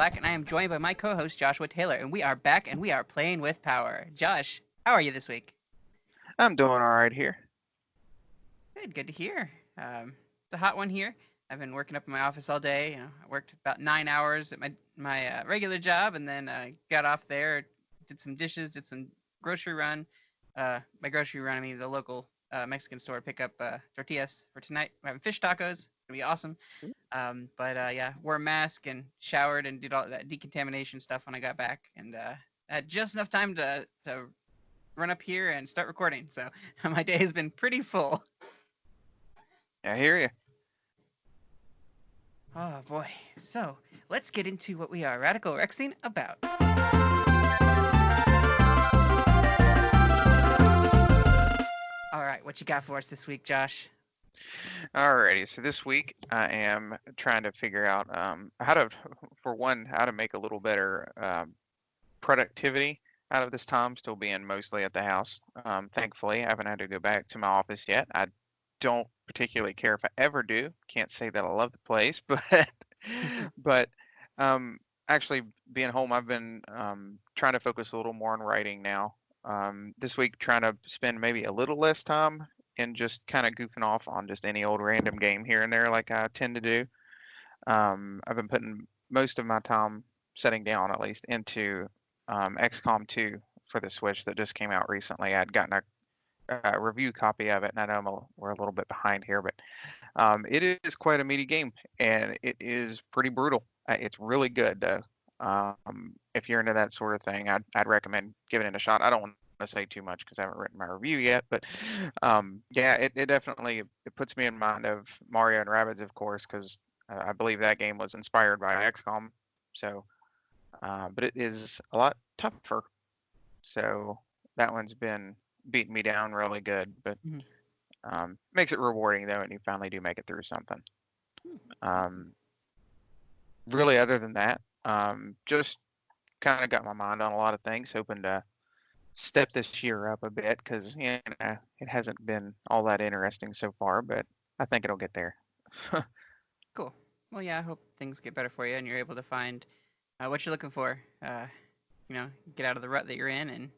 Black, and I am joined by my co-host Joshua Taylor, and we are back and we are playing with power. Josh, how are you this week? I'm doing all right here. Good to hear. It's a hot one here. I've been working up in my office all day. I worked about 9 hours at my regular job, and then got off there, did some dishes, did some grocery run. By grocery run, I mean the local Mexican store. Pick up tortillas for tonight. We're having fish tacos. It's gonna be awesome. But yeah, wore a mask and showered and did all that decontamination stuff when I got back, and had just enough time to run up here and start recording. So my day has been pretty full. I hear you. Oh boy. So let's get into what we are radical Rexing about. All right, what you got for us this week, Josh? Alrighty, so this week I am trying to figure out how to, for one, how to make a little better productivity out of this time, still being mostly at the house. Thankfully, I haven't had to go back to my office yet. I don't particularly care if I ever do. Can't say that I love the place, but um, actually being home, I've been trying to focus a little more on writing now. This week, trying to spend maybe a little less time and just kind of goofing off on just any old random game here and there, like I tend to do. I've been putting most of my time setting down, at least, into XCOM 2 for the Switch that just came out recently. I'd gotten a review copy of it, and I know we're a little bit behind here, but it is quite a meaty game, and it is pretty brutal. It's really good, though. If you're into that sort of thing, I'd recommend giving it a shot. I don't want to say too much because I haven't written my review yet, but yeah, it definitely it puts me in mind of Mario and Rabbids, of course, because I believe that game was inspired by XCOM. So, but it is a lot tougher. So that one's been beating me down really good, but Mhm. makes it rewarding though, and you finally do make it through something. Um, really, other than that, just kind of got my mind on a lot of things, hoping to step this year up a bit because it hasn't been all that interesting so far, but I think it'll get there. Cool. Well, yeah, I hope things get better for you and you're able to find what you're looking for. Get out of the rut that you're in and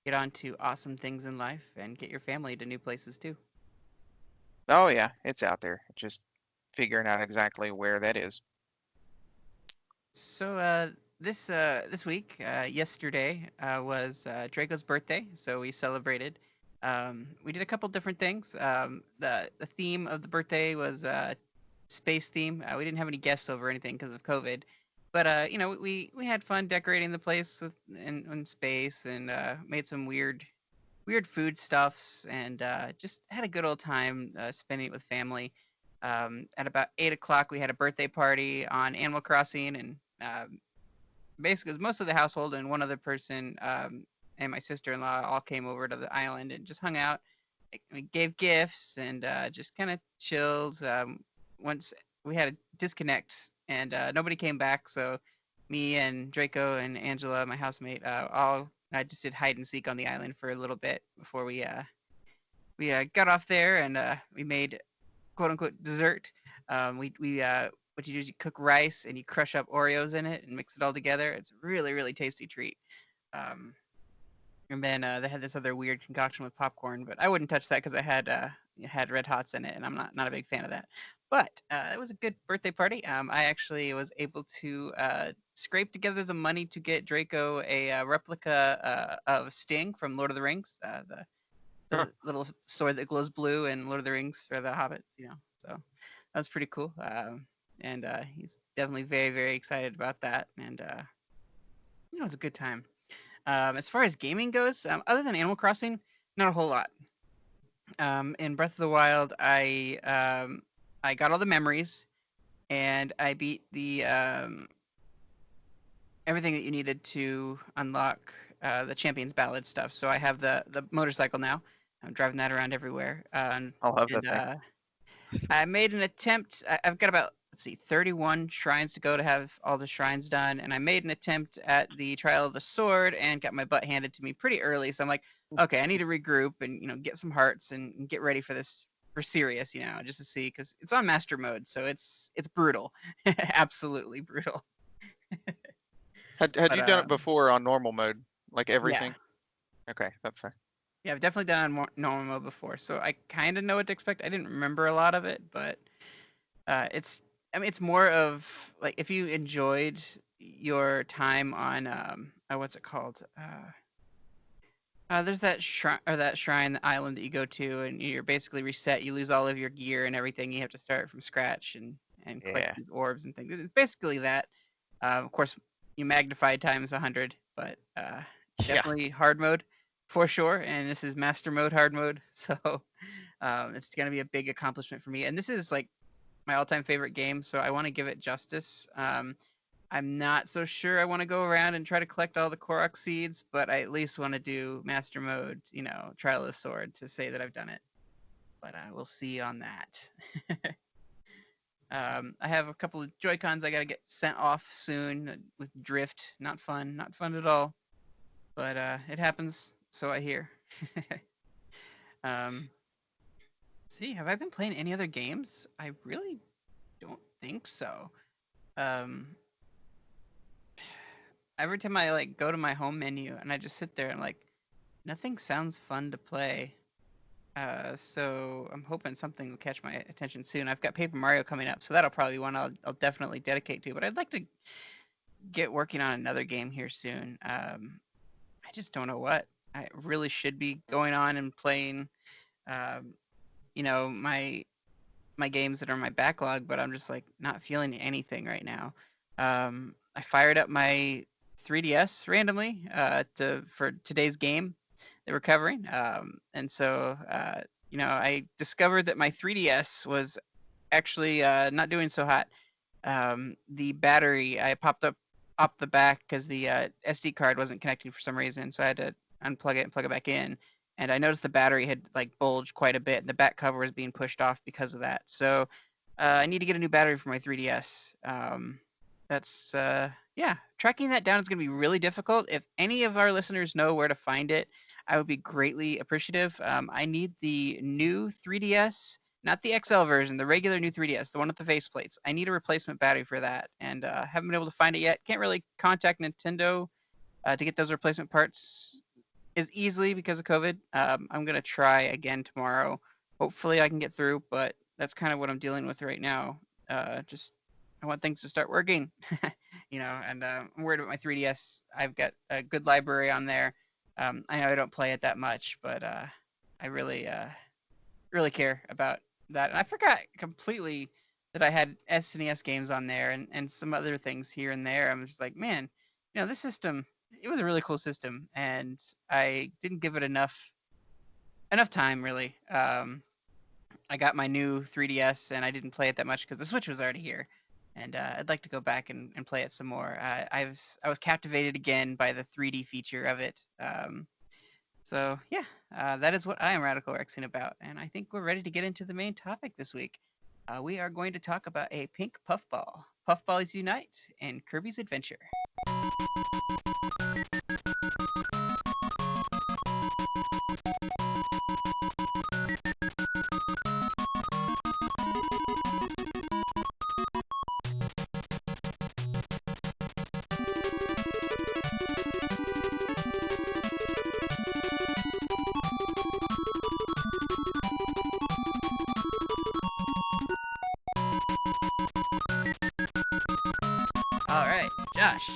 get on to awesome things in life and get your family to new places too. Oh yeah, it's out there. Just figuring out exactly where that is. So this week, yesterday was Draco's birthday, so we celebrated. We did a couple different things. The theme of the birthday was space theme. We didn't have any guests over or anything because of COVID, but we had fun decorating the place with in space and made some weird food stuffs and just had a good old time spending it with family. At about 8 o'clock, we had a birthday party on Animal Crossing, and basically, it was most of the household and one other person and my sister-in-law all came over to the island and just hung out. We gave gifts and just kind of chilled. Once we had a disconnect and nobody came back, so me and Draco and Angela, my housemate, all I just did hide and seek on the island for a little bit before we got off there and we made quote unquote dessert. We what you do is you cook rice and you crush up Oreos in it and mix it all together. It's a really tasty treat. Um, and then they had this other weird concoction with popcorn, but I wouldn't touch that because I had Red Hots in it, and I'm not a big fan of that. But it was a good birthday party. I actually was able to scrape together the money to get Draco a replica of Sting from Lord of the Rings, the little sword that glows blue in Lord of the Rings for the hobbits, So that was pretty cool. And he's definitely very excited about that. And it was a good time. As far as gaming goes, other than Animal Crossing, not a whole lot. In Breath of the Wild, I got all the memories, and I beat the everything that you needed to unlock the Champions Ballad stuff. So I have the motorcycle now. I'm driving that around everywhere. I love And that thing. I made an attempt. I've got about, let's see, 31 shrines to go to have all the shrines done. And I made an attempt at the Trial of the Sword and got my butt handed to me pretty early. So I'm like, okay, I need to regroup and, get some hearts and get ready for this for serious, just to see, because it's on master mode. So it's brutal. Absolutely brutal. Had But you done it before on normal mode, like yeah, everything? Okay, that's fine. yeah, I've definitely done it on normal mode before, so I kind of know what to expect. I didn't remember a lot of it, but it's I mean it's more of like if you enjoyed your time on what's it called? There's that shrine, the island that you go to, and you're basically reset. You lose all of your gear and everything. You have to start from scratch and collect Yeah. these orbs and things. It's basically that. Of course, you magnify times 100, but Yeah. definitely hard mode for sure. And this is master mode, hard mode, so it's gonna be a big accomplishment for me. And this is like my all-time favorite game, so I want to give it justice. I'm not so sure I want to go around and try to collect all the Korok seeds, but I at least want to do master mode, Trial of the Sword to say that I've done it. But we'll see on that. I have a couple of Joy-Cons I gotta get sent off soon with drift. Not fun, not fun at all. But it happens, so I hear. um, see, have I been playing any other games? I really don't think so. Um, every time I like go to my home menu and I just sit there and like nothing sounds fun to play. So I'm hoping something will catch my attention soon. I've got Paper Mario coming up, so that'll probably be one I'll definitely dedicate to. But I'd like to get working on another game here soon. I just don't know what. I really should be going on and playing, um, my games that are in my backlog, but I'm just like not feeling anything right now. I fired up my 3DS randomly for today's game that we're covering, and so I discovered that my 3DS was actually not doing so hot. The battery I popped up the back because the SD card wasn't connecting for some reason, so I had to unplug it and plug it back in. And I noticed the battery had like bulged quite a bit, and the back cover was being pushed off because of that. So I need to get a new battery for my 3DS. That's yeah, tracking that down is going to be really difficult. If any of our listeners know where to find it, I would be greatly appreciative. I need the new 3DS, not the XL version, the regular new 3DS, the one with the faceplates. I need a replacement battery for that, and haven't been able to find it yet. Can't really contact Nintendo to get those replacement parts as easily because of COVID. I'm gonna try again tomorrow. Hopefully, I can get through, but that's kind of what I'm dealing with right now. Just I want things to start working, and I'm worried about my 3DS. I've got a good library on there. I know I don't play it that much, but I really care about that. And I forgot completely that I had SNES games on there and some other things here and there. I'm just like, man, this system, it was a really cool system, and I didn't give it enough time really. I got my new 3DS and I didn't play it that much because the Switch was already here. And I'd like to go back and play it some more. I was captivated again by the 3D feature of it. So yeah, that is what I am radical Rexing about, and I think we're ready to get into the main topic this week. We are going to talk about a pink puffball, Puffballs Unite, and Kirby's Adventure. All right, Josh,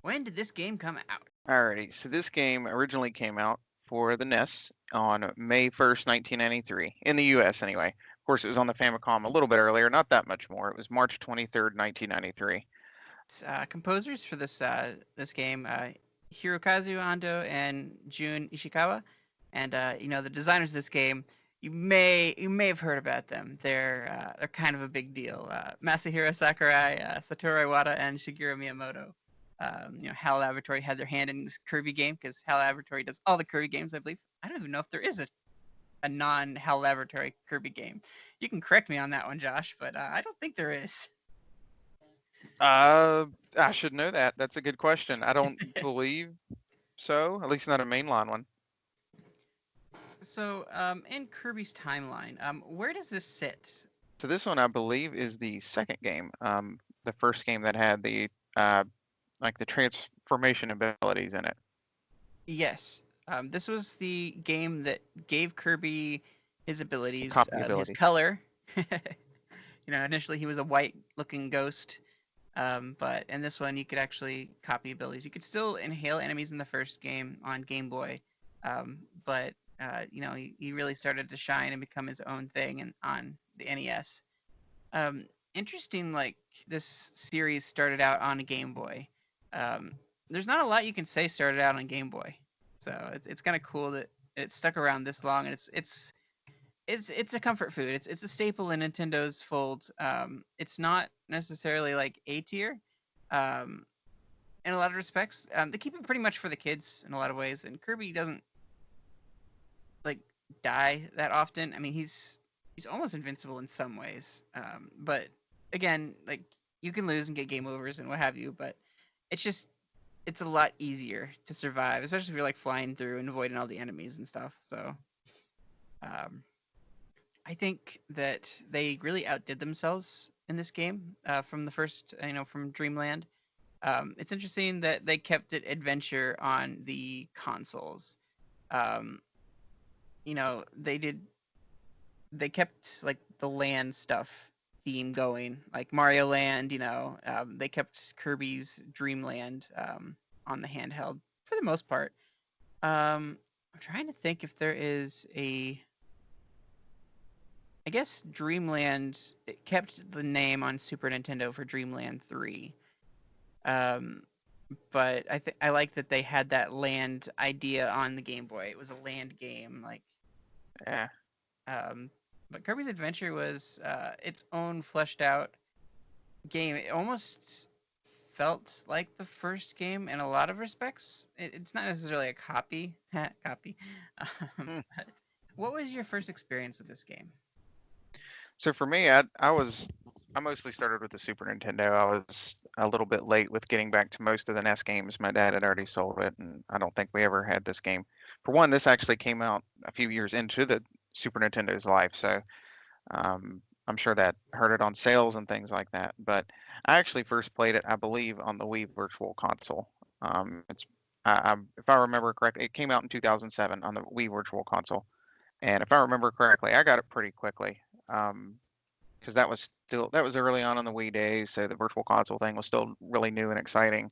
when did this game come out? Alrighty, so this game originally came out for the NES on May 1st, 1993, in the US anyway. Of course, it was on the Famicom a little bit earlier, not that much more. It was March 23rd, 1993. Composers for this game, Hirokazu Ando and Jun Ishikawa, and the designers of this game. You may have heard about them. They're kind of a big deal. Masahiro Sakurai, Satoru Iwata, and Shigeru Miyamoto. HAL Laboratory had their hand in this Kirby game because HAL Laboratory does all the Kirby games, I believe. I don't even know if there is a non-HAL Laboratory Kirby game. You can correct me on that one, Josh, but I don't think there is. I should know that. That's a good question. I don't believe so, at least not a mainline one. So, in Kirby's timeline, where does this sit? So this one, I believe, is the second game. The first game that had the like the transformation abilities in it. Yes. This was the game that gave Kirby his abilities, Copy his abilities. color. Initially he was a white-looking ghost, but in this one you could actually copy abilities. You could still inhale enemies in the first game on Game Boy, but he really started to shine and become his own thing and on the NES. Um, Interesting, like this series started out on a Game Boy. Um, there's not a lot you can say started out on Game Boy, so it's kind of cool that it stuck around this long, and it's a comfort food. It's a staple in Nintendo's fold. It's not necessarily like A tier, um, in a lot of respects. They keep it pretty much for the kids in a lot of ways, and Kirby doesn't like die that often. I mean, he's almost invincible in some ways. But again, like you can lose and get game overs and what have you, but it's just it's a lot easier to survive, especially if you're like flying through and avoiding all the enemies and stuff. So um, I think that they really outdid themselves in this game from the first, from Dreamland. It's interesting that they kept it adventure on the consoles. Um, they kept like the land stuff theme going, like Mario Land. They kept Kirby's Dreamland on the handheld for the most part. I'm trying to think if there is I guess Dreamland it kept the name on Super Nintendo for Dreamland 3. Um, but I like that they had that land idea on the Game Boy. It was a land game, like Yeah. um, but Kirby's Adventure was its own fleshed out game. It almost felt like the first game in a lot of respects. It's not necessarily a copy. Copy. Hmm. But what was your first experience with this game? So for me, I mostly started with the Super Nintendo. I was a little bit late with getting back to most of the NES games. My dad had already sold it, and I don't think we ever had this game. For one, this actually came out a few years into the Super Nintendo's life, so I'm sure that hurt it on sales and things like that. But I actually first played it, I believe, on the Wii Virtual Console. It's if I remember correctly, it came out in 2007 on the Wii Virtual Console, and if I remember correctly, I got it pretty quickly. Um, because that was early on in the Wii days, so the Virtual Console thing was still really new and exciting.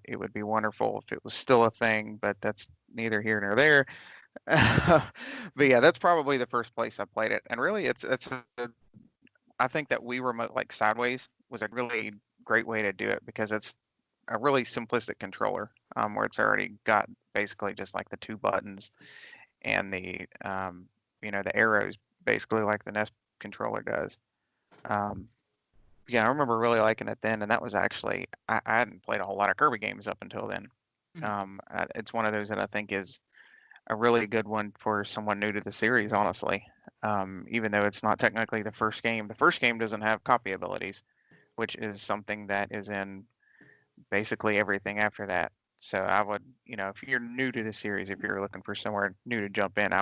It would be wonderful if it was still a thing, but that's neither here nor there. But yeah, that's probably the first place I played it, and really, I think that Wii Remote like sideways was a really great way to do it because it's a really simplistic controller, where it's already got basically just like the two buttons and the arrows basically like the NES controller does. Um, yeah, I remember really liking it then, and that was actually I hadn't played a whole lot of Kirby games up until then. Mhm. It's one of those that I think is a really good one for someone new to the series, honestly. Even though it's not technically the first game. The first game doesn't have copy abilities, which is something that is in basically everything after that. So I would, if you're new to the series, if you're looking for somewhere new to jump in,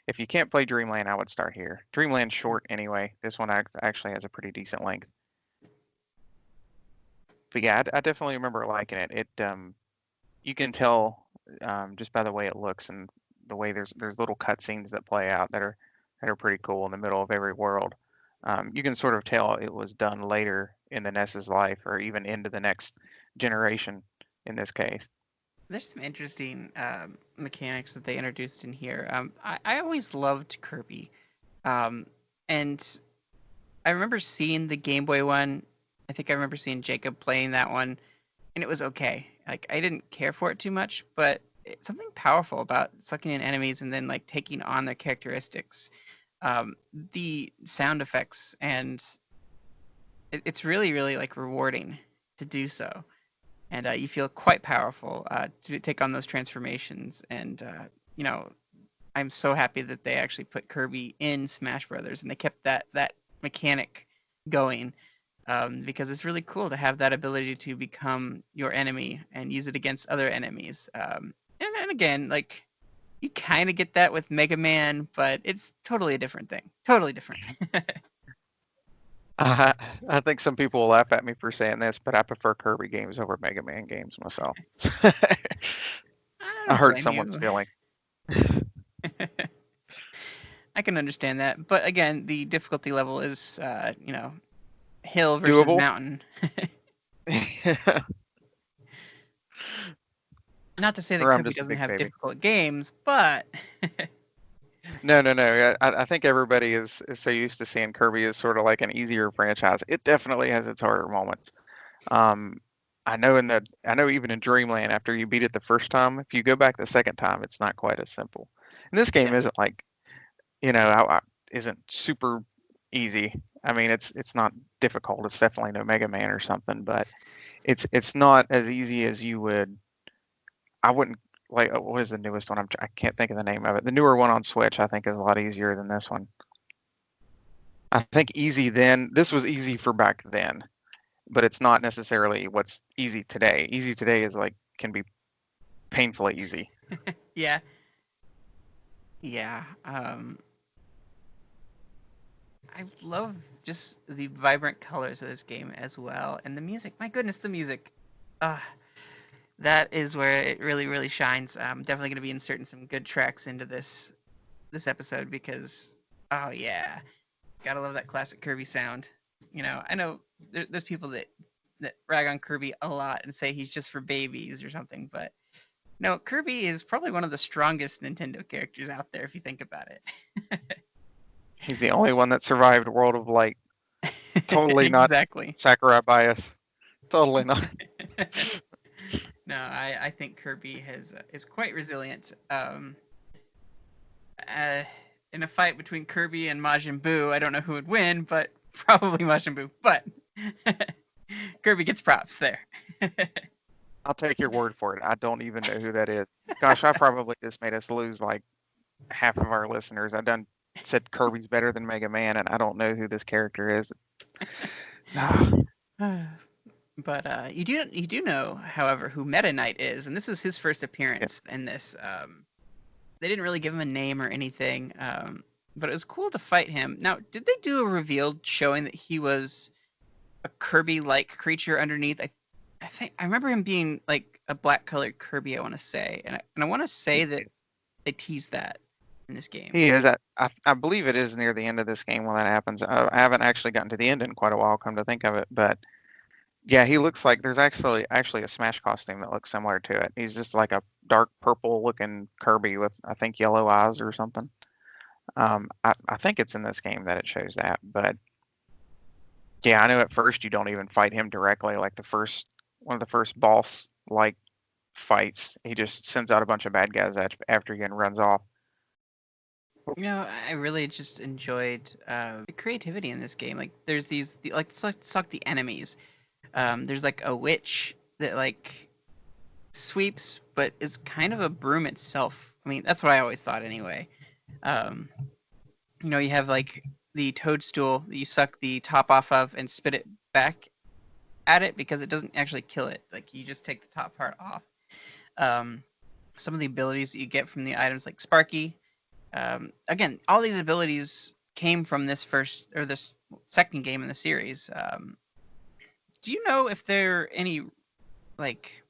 if you can't play Dreamland, I would start here. Dreamland's short anyway. This one actually has a pretty decent length. But yeah, I definitely remember liking it. You can tell just by the way it looks and the way there's little cutscenes that play out that are pretty cool in the middle of every world. You can sort of tell it was done later in the NES's life, or even into the next generation in this case. There's some interesting mechanics that they introduced in here. I always loved Kirby, um, and I remember seeing the Game Boy one. I think I remember seeing Jacob playing that one, and it was okay. Like I didn't care for it too much, but it's something powerful about sucking in enemies and then like taking on their characteristics. The sound effects and it's really really like rewarding to do so, and you feel quite powerful to take on those transformations. And you know, I'm so happy that they actually put Kirby in Smash Brothers and they kept that mechanic going, because it's really cool to have that ability to become your enemy and use it against other enemies. And again, like you kind of get that with Mega Man, but it's totally a different thing. Totally different. I, I think some people will laugh at me for saying this, but I prefer Kirby games over Mega Man games myself. I I don't hurt blame someone's you. feeling. I can understand that, but again, the difficulty level is, hill versus Doable? mountain. Not to say that Or I'm Kirby just a doesn't big have baby. difficult games, but No, no, no. I think everybody is so used to seeing Kirby as sort of like an easier franchise. It definitely has its harder moments. Um, I know even in Dreamland, after you beat it the first time, if you go back the second time, it's not quite as simple. And this yeah, game isn't like, isn't super easy. I mean, it's not difficult. It's definitely no Mega Man or something, but it's not as easy as you would. I wouldn't like. What is the newest one? I can't think of the name of it. The newer one on Switch, I think, is a lot easier than this one. I think easy then. This was easy for back then, but it's not necessarily what's easy today. Easy today is like can be painfully easy. yeah, yeah. I love just the vibrant colors of this game as well, and the music. My goodness, the music. Uh, that is where it really, really shines. I'm definitely going to be inserting some good tracks into this episode because, oh yeah, gotta love that classic Kirby sound. I know there's people that rag on Kirby a lot and say he's just for babies or something, but no, Kirby is probably one of the strongest Nintendo characters out there if you think about it. He's the only one that survived World of Light. Totally not Exactly. Sakurai bias. Totally not. No, I think Kirby is quite resilient. Uh, in a fight between Kirby and Majin Buu, I don't know who would win, but probably Majin Buu. But Kirby gets props there. I'll take your word for it. I don't even know who that is. Gosh, I probably just made us lose like half of our listeners. I done said Kirby's better than Mega Man, and I don't know who this character is. But you do know, however, who Meta Knight is, and this was his first Yeah. appearance in this. They didn't really give him a name or anything, but it was cool to fight him. Now, did they do a reveal showing that he was a Kirby-like creature underneath? I think I remember him being like a black-colored Kirby. I want to say, and I want to say that they teased that in this game. He is. I believe it is near the end of this game when that happens. I haven't actually gotten to the end in quite a while, come to think of it. But yeah, he looks like there's actually a Smash costume that looks similar to it. He's just like a dark purple looking Kirby with I think yellow eyes or something. I think it's in this game that it shows that. But yeah, I know at first you don't even fight him directly. Like the first one of the first boss like fights, he just sends out a bunch of bad guys after you and runs off. I really just enjoyed the creativity in this game. Like, there's like let's talk the enemies. There's like a witch that like sweeps, but is kind of a broom itself. I mean, that's what I always thought anyway. Um, you have like the toadstool that you suck the top off of and spit it back at it because it doesn't actually kill it. Like, you just take the top part off. Um, some of the abilities that you get from the items, like Sparky. Again, all these abilities came from this second game in the series. Do you know if there are any like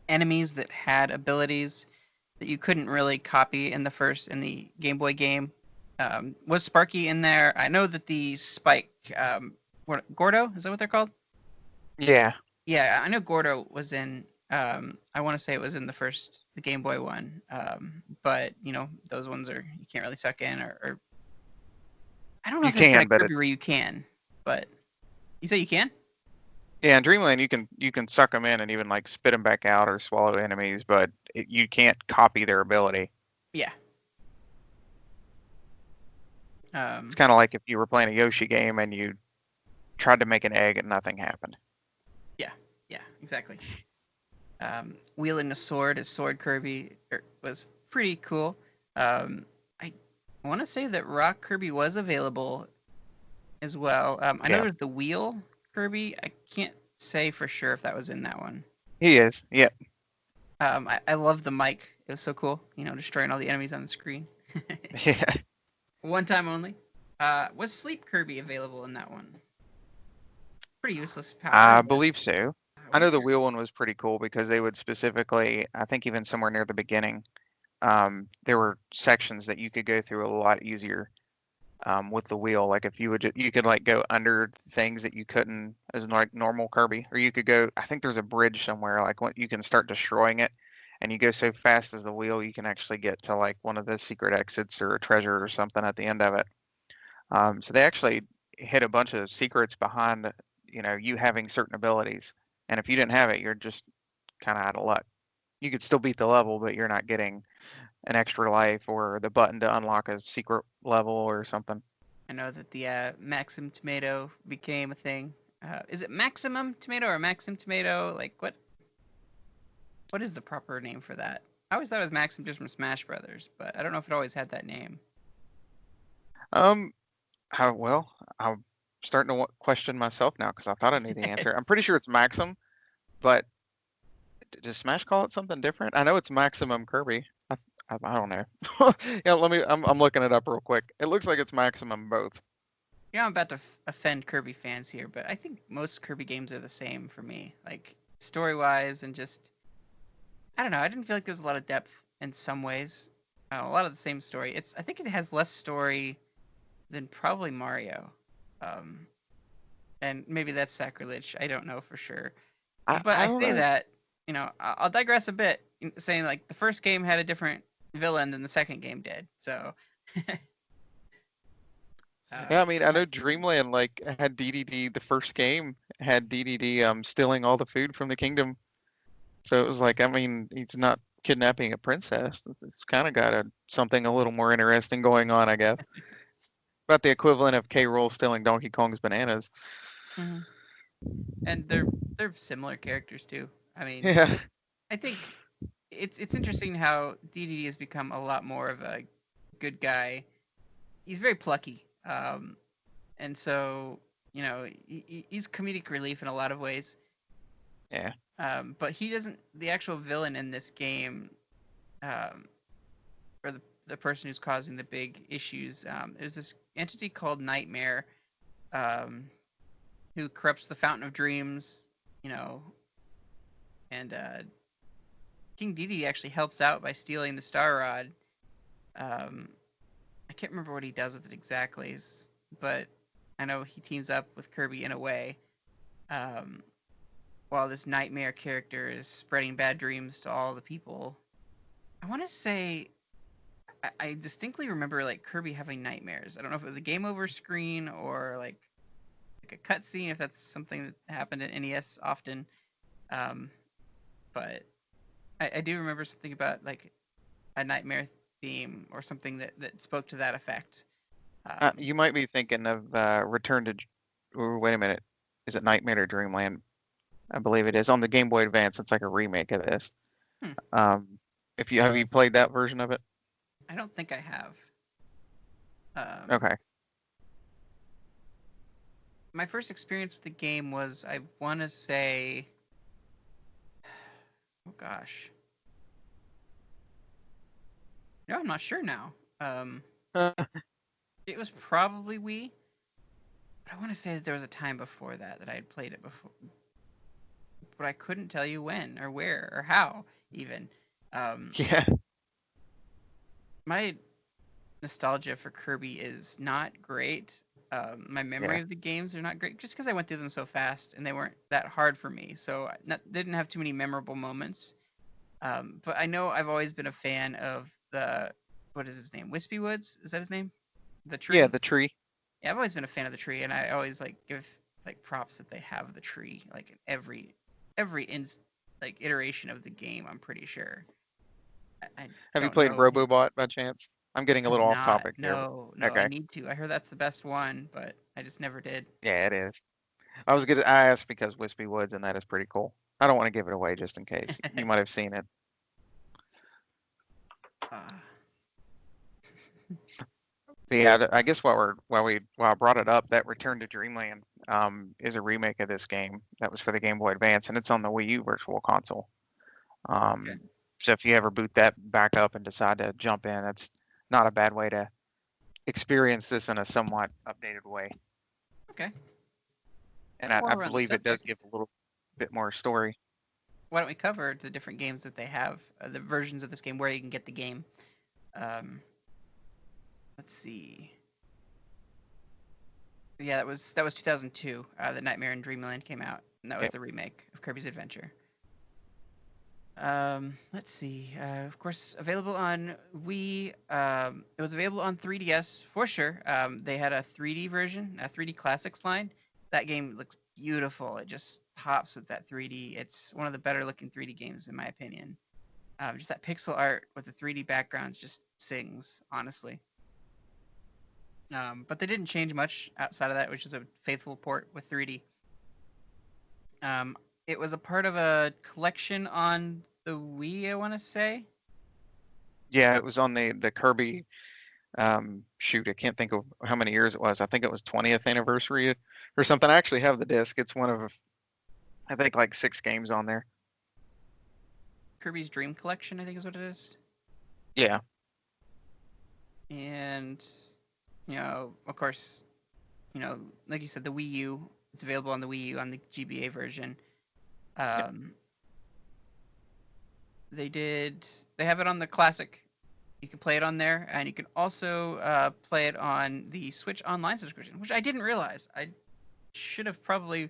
enemies that had abilities that you couldn't really copy in the Game Boy game? Was Sparky in there? I know that the Spike, Gordo, is that what they're called? Yeah, Yeah, I know Gordo was in. I want to say it was in the Game Boy one. But those ones you can't really suck in, or I don't know you if there's been a can, but Kirby where you can, but you say you can? yeah, in Dreamland you can suck them in and even like spit them back out or swallow enemies, but you can't copy their ability. Yeah. It's Um, kind of like if you were playing a Yoshi game and you tried to make an egg and nothing happened. yeah, yeah, exactly. Wielding a sword as Sword Kirby was pretty cool. I want to say that Rock Kirby was available as well. I know Yeah, there's the Wheel Kirby. I can't say for sure if that was in that one. he is. Yeah, I love the mic. It was so cool. Destroying all the enemies on the screen. yeah. One time only. Was Sleep Kirby available in that one? Pretty useless power, I but believe so. I I know wasn't the sure. wheel one was pretty cool because they would specifically, I think even somewhere near the beginning, there were sections that you could go through a lot easier with the wheel. Like if you would, you could like go under things that you couldn't as like normal Kirby, or you could go. I think there's a bridge somewhere like what you can start destroying it, and you go so fast as the wheel, you can actually get to like one of the secret exits or a treasure or something at the end of it. So they actually hid a bunch of secrets behind, you having certain abilities, and if you didn't have it, you're just kind of out of luck. You could still beat the level, but you're not getting an extra life or the button to unlock a secret level or something. I know that the Maxim tomato became a thing. Is it maximum tomato or maxim tomato? Like what is the proper name for that? I always thought it was Maxim just from Smash Brothers, but I don't know if it always had that name. Um, well, I'm starting to question myself now because I thought I knew the answer. I'm pretty sure it's Maxim, but does Smash call it something different? I know it's Maximum Kirby. I don't know. Yeah, I'm looking it up real quick. It looks like it's Maximum both. I'm about to offend Kirby fans here, but I think most Kirby games are the same for me. Like story-wise and just I don't know. I didn't feel like there was a lot of depth in some ways. A lot of the same story. I think it has less story than probably Mario. Um, and maybe that's sacrilege. I don't know for sure. But I I don't say know. that, I'll digress a bit, saying like the first game had a different villain than the second game did. So, Yeah, I mean, I my, know Dreamland like had DDD. The first game had DDD stealing all the food from the kingdom. So it was like, I mean, he's not kidnapping a princess. It's kind of got something a little more interesting going on, I guess. About the equivalent of K. Rool stealing Donkey Kong's bananas. Mhm. And they're similar characters too. I mean, Yeah. I think it's interesting how DDD has become a lot more of a good guy. He's very plucky, and so he's comedic relief in a lot of ways. Yeah. But he doesn't. The actual villain in this game, um, or the person who's causing the big issues, is this entity called Nightmare, um, who corrupts the Fountain of Dreams. You know, and King Dedede actually helps out by stealing the Star Rod. Um, I can't remember what he does with it exactly, but I know he teams up with Kirby in a way. Um, while this Nightmare character is spreading bad dreams to all the people. I want to say I distinctly remember like Kirby having nightmares. I don't know if it was a game over screen or like a cutscene, if that's something that happened in NES often. Um, but I do remember something about like a nightmare theme or something that spoke to that effect. Um, You might be thinking of Return to. Or wait a minute. Is it Nightmare or Dreamland? I believe it is on the Game Boy Advance. It's like a remake of this. hmm, Um, if you have you played that version of it? I don't think I have. Um, Okay. my first experience with the game was I want to say, oh gosh, no, I'm not sure now. It was probably Wii, but I want to say that there was a time before that I had played it before, but I couldn't tell you when or where or how even. Um, Yeah. my nostalgia for Kirby is not great. My Yeah. memory of the games are not great just because I went through them so fast and they weren't that hard for me, so didn't have too many memorable moments. But I know I've always been a fan of the what is his name? Wispy Woods? Is that his name? The Yeah. tree? The tree. Yeah, I've always been a fan of the tree, and I always like give like props that they have the tree like in every like iteration of the game. I'm pretty sure. I Have you don't played know. Robobot by chance? I'm getting a Have little off not. topic here, but No, no. I okay. need to. I heard that's the best one, but I just never did. Yeah, it is. I asked because Wispy Woods, and that is pretty cool. I don't want to give it away just in case. You might have seen it. uh, But yeah, I guess while I brought it up, that Return to Dreamland is a remake of this game that was for the Game Boy Advance, and it's on the Wii U Virtual Console. okay. Um, so if you ever boot that back up and decide to jump in, it's not a bad way to experience this in a somewhat updated way. Okay. and While I we're on the believe it does subject, give a little bit more story. why don't we cover the different games that they have, the versions of this game, where you can get the game? Um, let's see. Yeah, that was 2002. The Nightmare in Dreamland came out, and that was Yep. the remake of Kirby's Adventure. Let's see. Of course, available on Wii. It was available on 3DS for sure. They had a 3D version, a 3D Classics line. That game looks beautiful. It just pops with that 3D. It's one of the better looking 3D games in my opinion. Just that pixel art with the 3D backgrounds just sings, honestly. But they didn't change much outside of that, which is a faithful port with 3D. Um, it was a part of a collection on the Wii, I want to say. Yeah, it was on the Kirby. Shoot, I can't think of how many years it was. I think it was 20th anniversary or something. I actually have the disc. It's one of, I think, like 6 games on there. Kirby's Dream Collection, I think is what it is. Yeah. And, of course, like you said, the Wii U. It's available on the Wii U on the GBA version. Yep. Um, they have it on the Classic. You can play it on there, and you can also play it on the Switch Online subscription, which I didn't realize. I should have probably,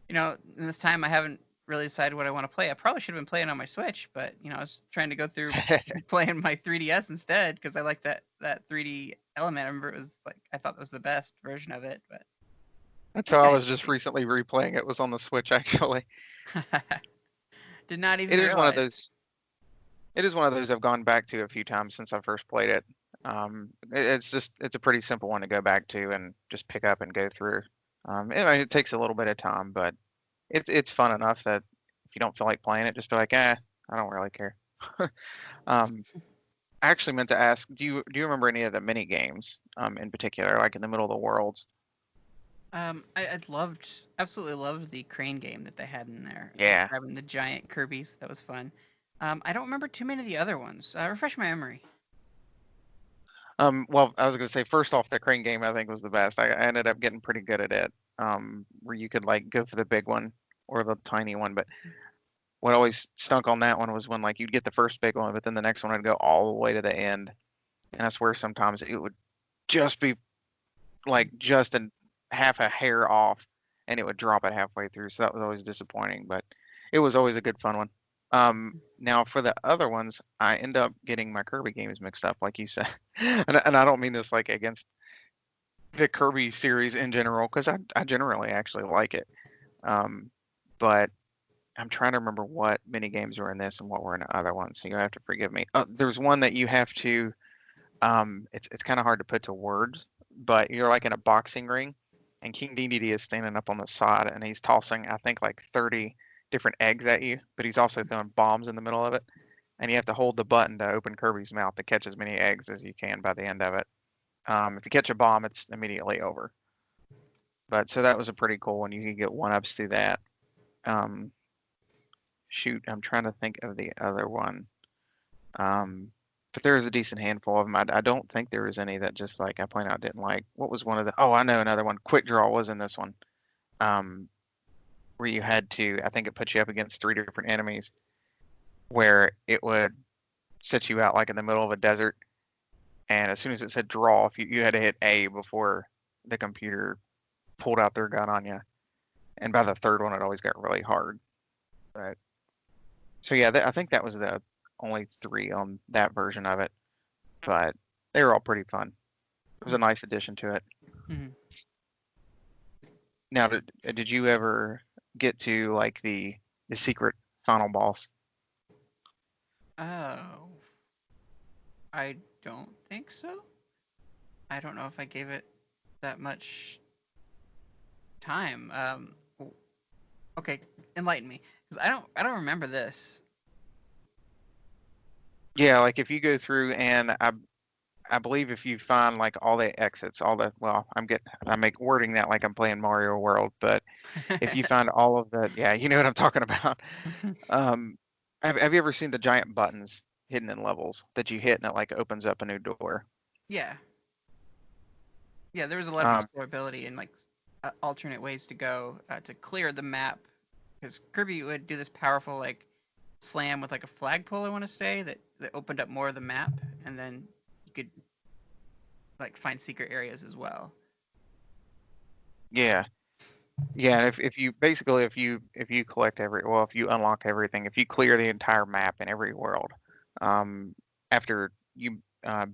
in this time I haven't really decided what I want to play. I probably should have been playing on my Switch, but I was trying to go through playing my 3DS instead because I like that 3D element. I remember it was like I thought that was the best version of it, but That's it's how I kind of was just recently replaying it. It was on the Switch actually. interesting. Did not It even is one of realize. those. It is one of those I've gone back to a few times since I first played it. It's a pretty simple one to go back to and just pick up and go through. It takes a little bit of time, but it's fun enough that if you don't feel like playing it, just be like, I don't really care. um, I actually meant to ask, do you remember any of the mini games in particular, like in the middle of the worlds? I absolutely loved the crane game that they had in there, Yeah. grabbing the giant Kirby's. That was fun. I don't remember too many of the other ones. Refresh my memory. Well, I was gonna say first off, the crane game I think was the best. I ended up getting pretty good at it. Where you could like go for the big one or the tiny one, but what always stunk on that one was when like you'd get the first big one, but then the next one would go all the way to the end, and I swear sometimes it would just be like just a half a hair off, and it would drop it halfway through. So that was always disappointing, but it was always a good fun one. Now for the other ones, I end up getting my Kirby games mixed up, like you said, and I don't mean this like against the Kirby series in general, because I generally actually like it. Um, but I'm trying to remember what mini games were in this and what were in the other ones, so you have to forgive me. There's one that you have to. It's kind of hard to put to words, but you're like in a boxing ring, and King Dedede is standing up on the side, and he's tossing, I think, like 30 different eggs at you, but he's also throwing bombs in the middle of it, and you have to hold the button to open Kirby's mouth to catch as many eggs as you can by the end of it. If you catch a bomb, it's immediately over. But so that was a pretty cool one. You can get one-ups through that. Um, Shoot, I'm trying to think of the other one. Um, but there was a decent handful of them. I don't think there was any that just like I plain out didn't like. What was one of the? Oh, I know another one. Quick Draw was in this one, um, where you had to. I think it put you up against 3 different enemies, where it would set you out like in the middle of a desert, and as soon as it said draw, if you had to hit A before the computer pulled out their gun on you, and by the third one, it always got really hard. But so yeah, I think that was the only 3 on that version of it, but they were all pretty fun. It was a nice addition to it. Hmm. Now, did you ever get to like the secret final boss? Oh, I don't think so. I don't know if I gave it that much time. Okay, enlighten me, because I don't remember this. Yeah, like if you go through and I believe if you find like all the exits, all the well, I make wording that like I'm playing Mario World, but if you find all of the yeah, you know what I'm talking about. Um, have you ever seen the giant buttons hidden in levels that you hit and it like opens up a new door? Yeah, yeah. There was a lot of Um, explorability and like alternate ways to go to clear the map, because Kirby would do this powerful like slam with like a flagpole, I want to say, that opened up more of the map, and then you could like find secret areas as well. Yeah. Yeah, and if you basically if you collect if you unlock everything, if you clear the entire map in every world, um, after you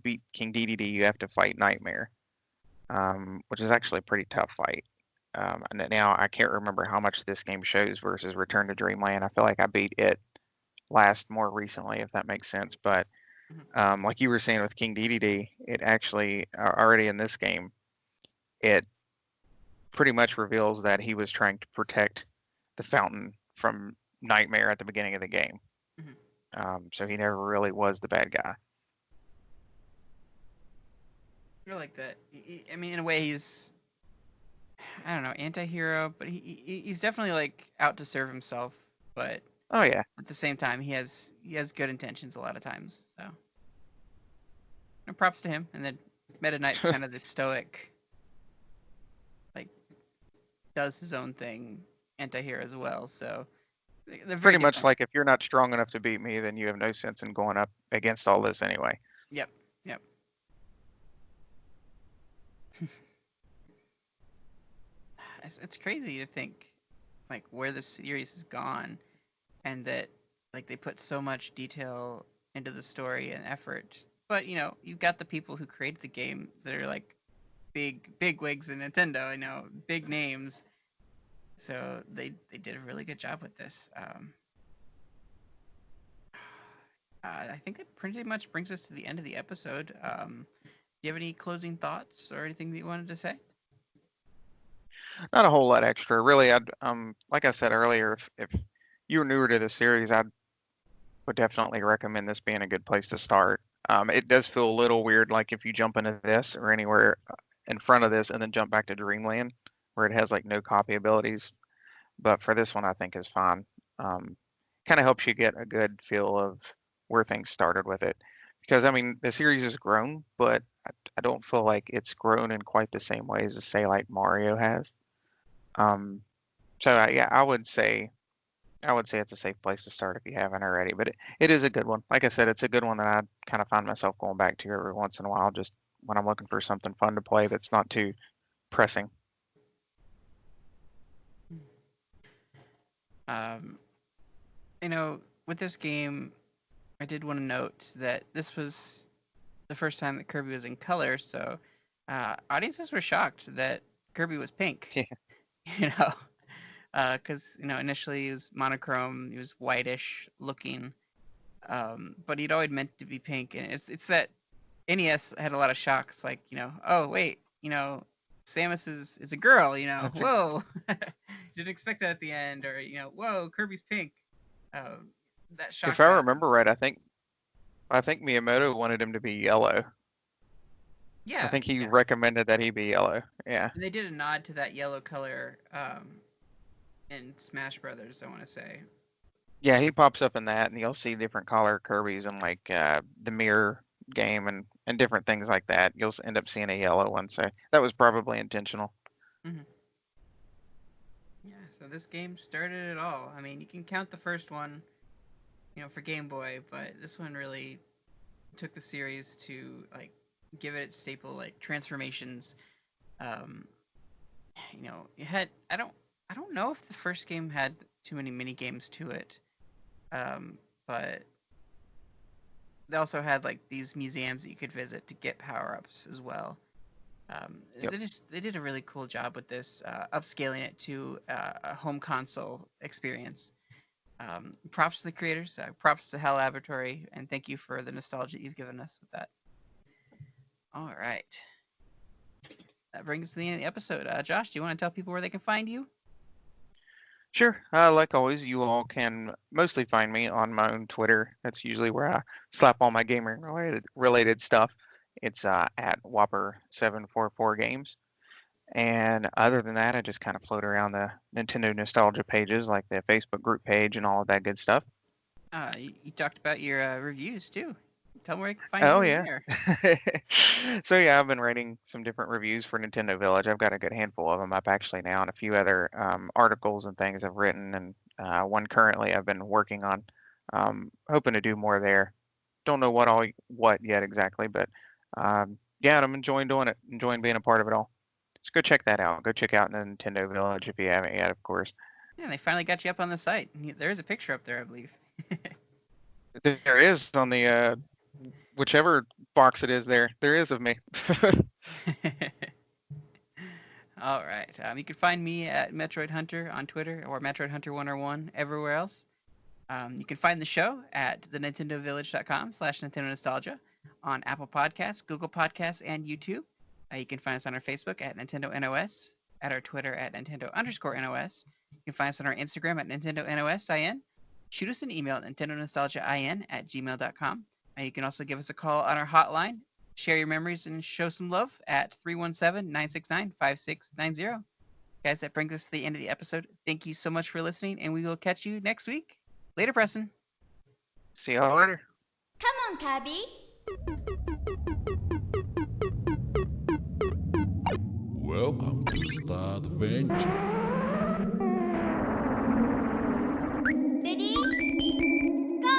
beat King DDD, you have to fight Nightmare, which is actually a pretty tough fight. And then now I can't remember how much this game shows versus Return to Dreamland. I feel like I beat it last more recently, if that makes sense. But Mhm. like you were saying with King DDD, it actually already in this game, it pretty much reveals that he was trying to protect the fountain from Nightmare at the beginning of the game. Mhm. So he never really was the bad guy. I like that. I mean, in a way, he's I don't know, anti-hero, but he's definitely like out to serve himself. But Oh yeah, at the same time, he has good intentions a lot of times. So, props to him. And then Meta Knight's kind of the stoic, like does his own thing anti-hero as well. So they're very pretty much different. like if you're not strong enough to beat me, then you have no sense in going up against all this anyway. Yep. Yep. It's crazy to think like where the series has gone, and that like they put so much detail into the story and effort. But you've got the people who created the game that are like big wigs in Nintendo, big names. So they did a really good job with this. I think that pretty much brings us to the end of the episode. Do you have any closing thoughts or anything that you wanted to say? Not a whole lot extra, really. I'd like I said earlier, if you were newer to the series, I would definitely recommend this being a good place to start. It does feel a little weird, like if you jump into this or anywhere in front of this and then jump back to Dreamland, where it has like no copy abilities. But for this one, I think is fine. Um, Kind of helps you get a good feel of where things started with it, because I mean the series has grown, but I don't feel like it's grown in quite the same ways as say like Mario has. Um, yeah, I would say it's a safe place to start if you haven't already. But it is a good one. Like I said, it's a good one that I kind of find myself going back to every once in a while, just when I'm looking for something fun to play that's not too pressing. Um, with this game, I did want to note that this was the first time that Kirby was in color, so audiences were shocked that Kirby was pink. Yeah, You know, because initially he was monochrome, he was whitish looking, but he'd always meant to be pink, and it's that NES had a lot of shocks, like oh wait, Samus is a girl, whoa, didn't expect that at the end, or whoa, Kirby's pink. Um, that if shocked I fans. remember right, I think Miyamoto wanted him to be yellow. I Yeah, think he yeah, recommended that he be yellow. Yeah. and they did a nod to that yellow color in Smash Brothers, I want to say. Yeah, he pops up in that, and you'll see different color Kirby's in like the mirror game and different things like that. You'll end up seeing a yellow one, so that was probably intentional. Hmm. Yeah, so this game started it all. I mean, you can count the first one, for Game Boy, but this one really took the series to like give it its staple like transformations. Um, it had I don't know if the first game had too many mini games to it, but they also had like these museums that you could visit to get power ups as well. Yep. They did a really cool job with this, upscaling it to a home console experience. Props to the creators, props to HAL Laboratory, and thank you for the nostalgia you've given us with that. All right, that brings us to the end of the episode. Josh, do you want to tell people where they can find you? Sure. Like always, you all can mostly find me on my own Twitter. That's usually where I slap all my gaming related stuff. It's at Whopper744 Games. And other than that, I just kind of float around the Nintendo nostalgia pages, like the Facebook group page and all of that good stuff. You talked about your reviews too. Tell them where you can find Oh you yeah. there. So yeah, I've been writing some different reviews for Nintendo Village. I've got a good handful of them up actually now, and a few other articles and things I've written, and one currently I've been working on. Hoping to do more there. Don't know what yet exactly, but yeah, and I'm enjoying doing it. Enjoying being a part of it all. So go check that out. Go check out the Nintendo Village if you haven't yet, of course. Yeah, they finally got you up on the site. There is a picture up there, I believe. There is on the whichever box it is there. There is of me. All right. You can find me at Metroid Hunter on Twitter or Metroid Hunter 101 everywhere else. You can find the show at thenintendovillage.com/Nintendo Nostalgia on Apple Podcasts, Google Podcasts, and YouTube. You can find us on our Facebook at Nintendo NOS, at our Twitter at Nintendo_NOS. You can find us on our Instagram at Nintendo NOSIN. Shoot us an email at nintendonostalgiain@gmail.com. You can also give us a call on our hotline. Share your memories and show some love at 317-969-5690. Guys, that brings us to the end of the episode. Thank you so much for listening, and we will catch you next week. Later, Preston. See y'all later. Come on, Kirby. Welcome to Star Adventure. Ready? Go!